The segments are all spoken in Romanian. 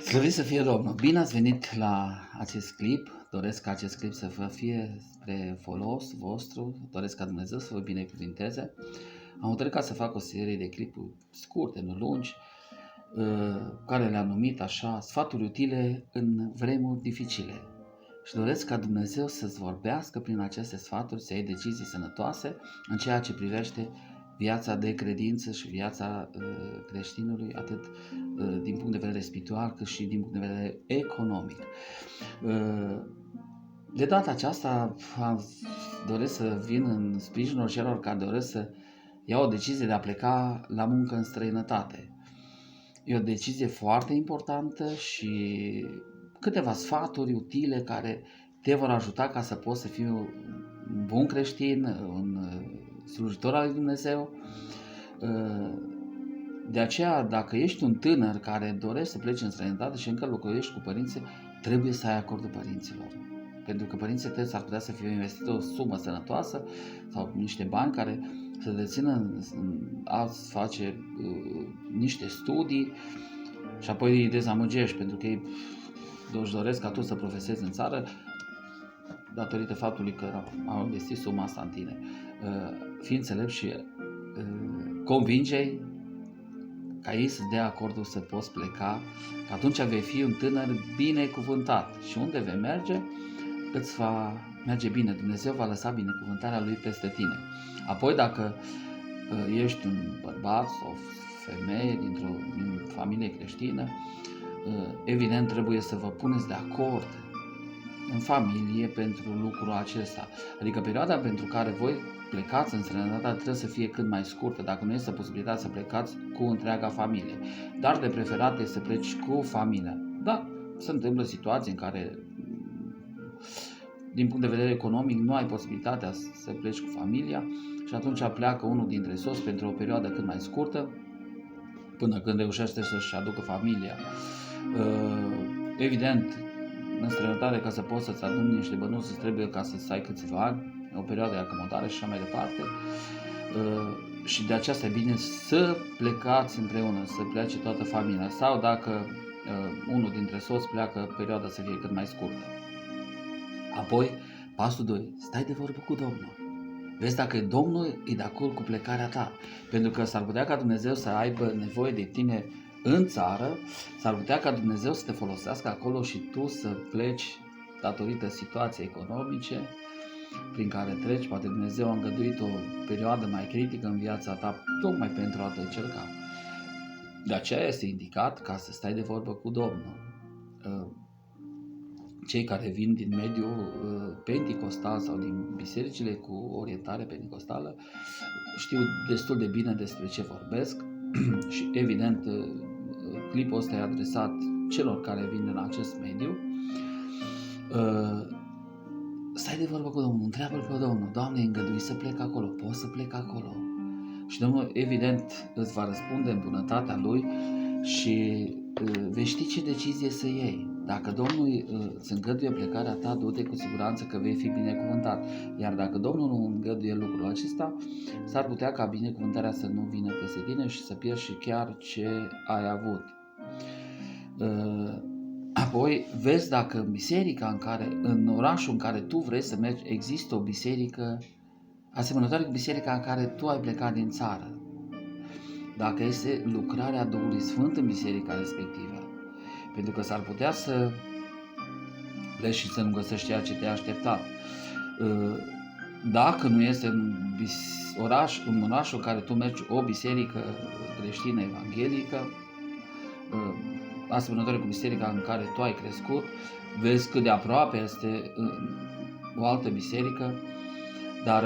Slăvit să fie Domnul! Bine ați venit la acest clip. Doresc ca acest clip să vă fie spre folos vostru. Doresc ca Dumnezeu să vă binecuvinteze. Am hotărât ca să fac o serie de clipuri scurte, nu lungi, care le-am numit așa, sfaturi utile în vremuri dificile. Și doresc ca Dumnezeu să-ți vorbească prin aceste sfaturi, să iei decizii sănătoase în ceea ce privește viața de credință și viața creștinului, atât din punct de vedere spiritual, cât și din punct de vedere economic. De data aceasta doresc să vin în sprijinul celor care doresc să iau o decizie de a pleca la muncă în străinătate. E o decizie foarte importantă și câteva sfaturi utile care te vor ajuta ca să poți să fii un bun creștin, un slujitor al lui Dumnezeu. De aceea, dacă ești un tânăr care dorește să plece în străinătate și încă locuiești cu părinții, trebuie să ai acordul părinților. Pentru că părinții tăi s-ar putea să fie investiți o sumă sănătoasă sau niște bani care să dețină a-ți face niște studii și apoi îi dezamăgești pentru că ei își doresc ca tu să profesezi în țară datorită faptului că au investit suma asta în tine. Fii înțelept și convinge-i ca ei să-ți dea acordul să poți pleca, că atunci vei fi un tânăr binecuvântat și unde vei merge, îți va merge bine. Dumnezeu va lăsa binecuvântarea Lui peste tine. Apoi, dacă ești un bărbat sau femeie dintr-o familie creștină, evident trebuie să vă puneți de acord în familie pentru lucrul acesta. Adică perioada pentru care voi plecați în străinătate trebuie să fie cât mai scurtă, dacă nu este posibilitatea să plecați cu întreaga familie. Dar de preferat este să pleci cu familia. Da, se întâmplă situații în care din punct de vedere economic nu ai posibilitatea să pleci cu familia și atunci pleacă unul dintre soți pentru o perioadă cât mai scurtă până când reușește să-și aducă familia. Evident, în străinătate, ca să poți să-ți aduni niște bănuți, îți trebuie ca să ai câțiva ani, o perioadă de acomodare și așa mai departe. Și de aceasta e bine să plecați împreună, să plece toată familia. Sau dacă unul dintre soți pleacă, perioada să fie cât mai scurtă. Apoi, pasul 2. Stai de vorbă cu Domnul. Vezi dacă Domnul e de acord cu plecarea ta. Pentru că s-ar putea ca Dumnezeu să aibă nevoie de tine în țară, s-ar putea ca Dumnezeu să te folosească acolo și tu să pleci datorită situației economice prin care treci. Poate Dumnezeu a îngăduit o perioadă mai critică în viața ta tocmai pentru a te încerca. De aceea este indicat ca să stai de vorbă cu Domnul. Cei care vin din mediul penticostal sau din bisericile cu orientare penticostală știu destul de bine despre ce vorbesc și evident clipul ăsta e adresat celor care vin din acest mediu. Stai de vorbă cu Domnul, întreabă-L pe Domnul: Doamne, îngădui să plec acolo, pot să plec acolo? Și Domnul evident îți va răspunde în bunătatea Lui și vei ști ce decizie să iei. Dacă Domnul îți îngăduie plecarea ta, du-te cu siguranță că vei fi binecuvântat. Iar dacă Domnul nu îngăduie lucrul acesta, s-ar putea ca binecuvântarea să nu vină peste tine și să pierzi și chiar ce ai avut. Apoi vezi dacă în biserica în orașul în care tu vrei să mergi, există o biserică asemănătoare cu biserica în care tu ai plecat din țară. Dacă este lucrarea Duhului Sfânt în biserica respectivă. Pentru că s-ar putea să pleci și să nu găsești ceea ce te-ai așteptat. Dacă nu este în orașul în care tu mergi o biserică creștină evanghelică, asemănătoare cu biserica în care tu ai crescut, vezi cât de aproape este o altă biserică, dar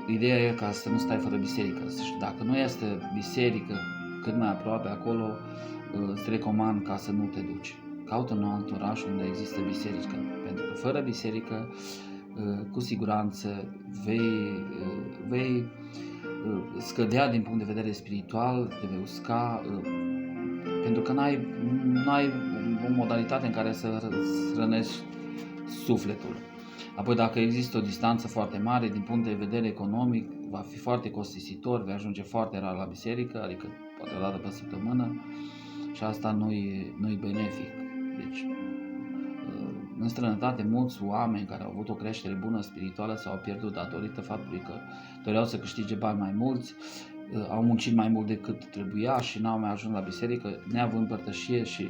ideea e ca să nu stai fără biserică. Și dacă nu este biserică cât mai aproape acolo, îți recomand ca să nu te duci. Caută un alt oraș unde există biserică, pentru că fără biserică, cu siguranță vei scădea din punct de vedere spiritual, te vei usca, pentru că n-ai o modalitate în care să rănești sufletul. Apoi, dacă există o distanță foarte mare din punct de vedere economic, va fi foarte costisitor, vei ajunge foarte rar la biserică, adică poate o dată pe săptămână, și asta nu-i benefic. Deci, în străinătate, mulți oameni care au avut o creștere bună spirituală s-au pierdut datorită faptului că doreau să câștige bani mai mulți, au muncit mai mult decât trebuia și n-au mai ajuns la biserică, neavând părtășie și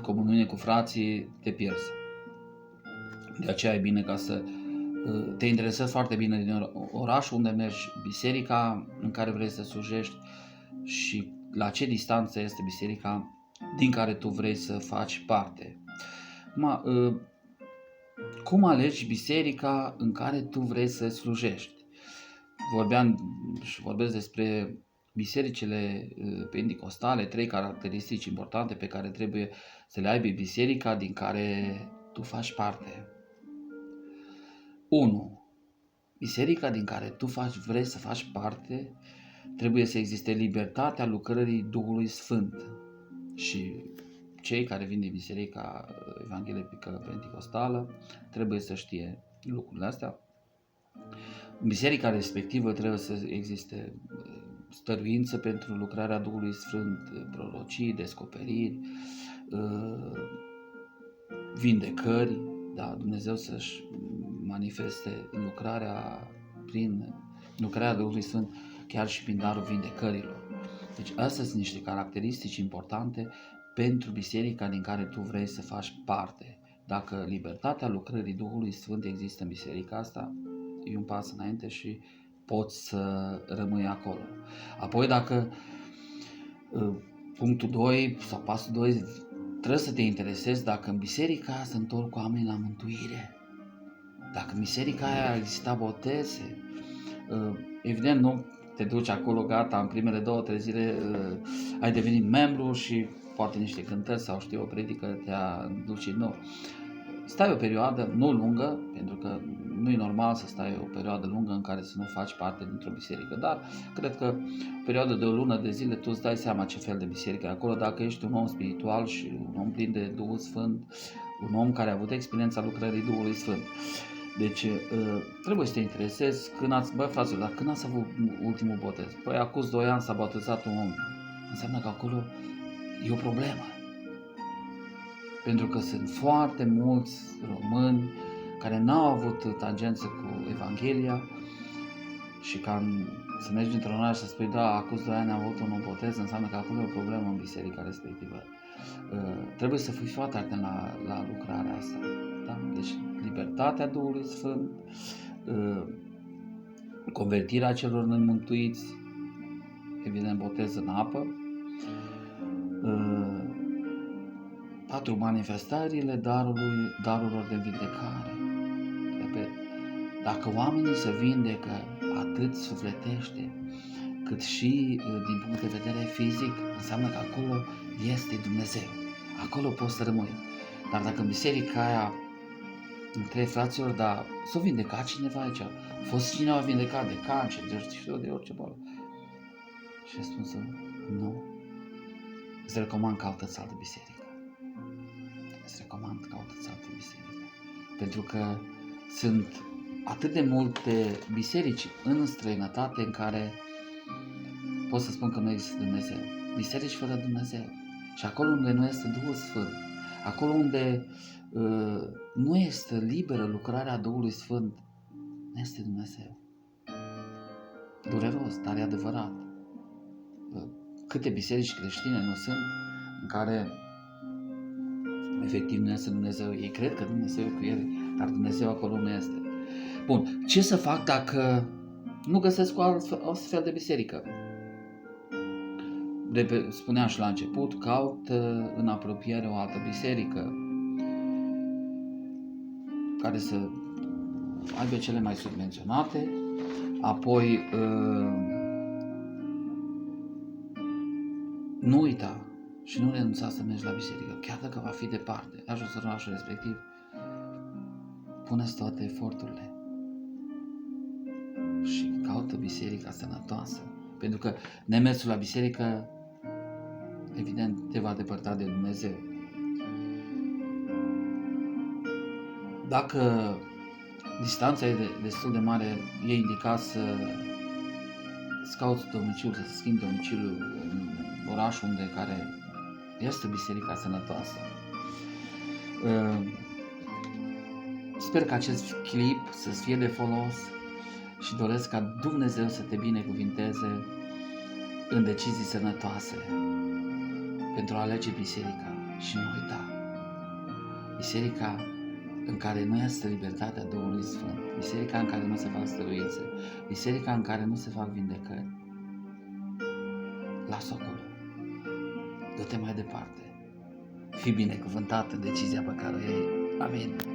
comuniune cu frații, te pierzi. De aceea e bine ca să te interesezi foarte bine din orașul unde mergi, biserica în care vrei să slujești și la ce distanță este biserica din care tu vrei să faci parte. Cum alegi biserica în care tu vrei să slujești? Vorbesc despre bisericile penticostale, 3 caracteristici importante pe care trebuie să le aibă biserica din care tu faci parte. 1. Biserica din care tu vrei să faci parte, trebuie să existe libertatea lucrării Duhului Sfânt. Și cei care vin din Biserica Evanghelică Penticostală trebuie să știe lucrurile astea. În biserica respectivă trebuie să existe stăruință pentru lucrarea Duhului Sfânt, prorocii, descoperiri, vindecări, da, Dumnezeu să-și manifeste lucrarea prin lucrarea Duhului Sfânt, chiar și prin darul vindecărilor. Deci astea sunt niște caracteristici importante pentru biserica din care tu vrei să faci parte. Dacă libertatea lucrării Duhului Sfânt există în biserica asta, e un pas înainte și poți să rămâi acolo. Apoi dacă punctul 2 sau pasul 2, trebuie să te interesezi dacă în biserica aia se întorc oameni la mântuire. Dacă în biserica aia exista boteze, evident nu te duci acolo, gata, în primele 2-3 zile ai devenit membru și poate niște cântări sau știu o predică te-a duce, nu. Stai o perioadă, nu lungă, pentru că nu e normal să stai o perioadă lungă în care să nu faci parte dintr-o biserică, dar cred că o perioadă de o lună de zile tu îți dai seama ce fel de biserică e acolo, dacă ești un om spiritual și un om plin de Duhul Sfânt, un om care a avut experiența lucrării Duhului Sfânt. Deci trebuie să te interesezi când ați avut ultimul botez? Păi acum 2 ani s-a botezat un om. Înseamnă că acolo e o problemă. Pentru că sunt foarte mulți români care n-au avut tangență cu Evanghelia și să mergi într-un oraș și să spui, da, acum 2 ani am avut un botez, înseamnă că acolo e o problemă în biserica respectivă. Trebuie să fii foarte atent la lucrarea asta. Da? Deci libertatea Duhului Sfânt, convertirea celor nemântuiți, evident botez în apă, 4 manifestările darurilor de vindecare. Repet, dacă oamenii se vindecă atât sufletește, cât și din punct de vedere fizic, înseamnă că acolo este Dumnezeu. Acolo poți să rămâi. Dar dacă în biserica aia între fraților, dar s-a vindecat cineva aici, a fost cineva vindecat de cancer, de orice boală. Și spun să nu. Îți recomand caută-ți altă biserică. Caută-ți altă biserică. Pentru că sunt atât de multe biserici în străinătate în care pot să spun că nu există Dumnezeu. Biserici fără Dumnezeu. Și acolo unde nu este Duhul Sfânt, acolo unde nu este liberă lucrarea Duhului Sfânt, nu este Dumnezeu. Dureros, dar e adevărat. Câte biserici creștine nu sunt în care efectiv nu este Dumnezeu. Ei cred că Dumnezeu e cu ele, dar Dumnezeu acolo nu este. Bun, ce să fac dacă nu găsesc o astfel de biserică? Spuneam și la început, caut în apropiere o altă biserică care să aibă cele mai submenționate, apoi nu uita și nu renunța să mergi la biserică, chiar dacă va fi departe, ajungi în orașul respectiv, pune-ți toate eforturile și caută biserica sănătoasă, pentru că nemersul la biserică evident te va depărta de Dumnezeu. Dacă distanța e destul de mare, e indicat să cauți domiciliul, să schimbi domiciliul în orașul care este biserica sănătoasă. Sper că acest clip să-ți fie de folos și doresc ca Dumnezeu să te binecuvinteze în decizii sănătoase pentru a alege biserica și nu uita. Biserica în care nu este libertatea Duhului Sfânt, biserica în care nu se fac stăruințe, biserica în care nu se fac vindecări. Lasă acolo. Du-te mai departe. Fii binecuvântat în decizia pe care o iei. Amin.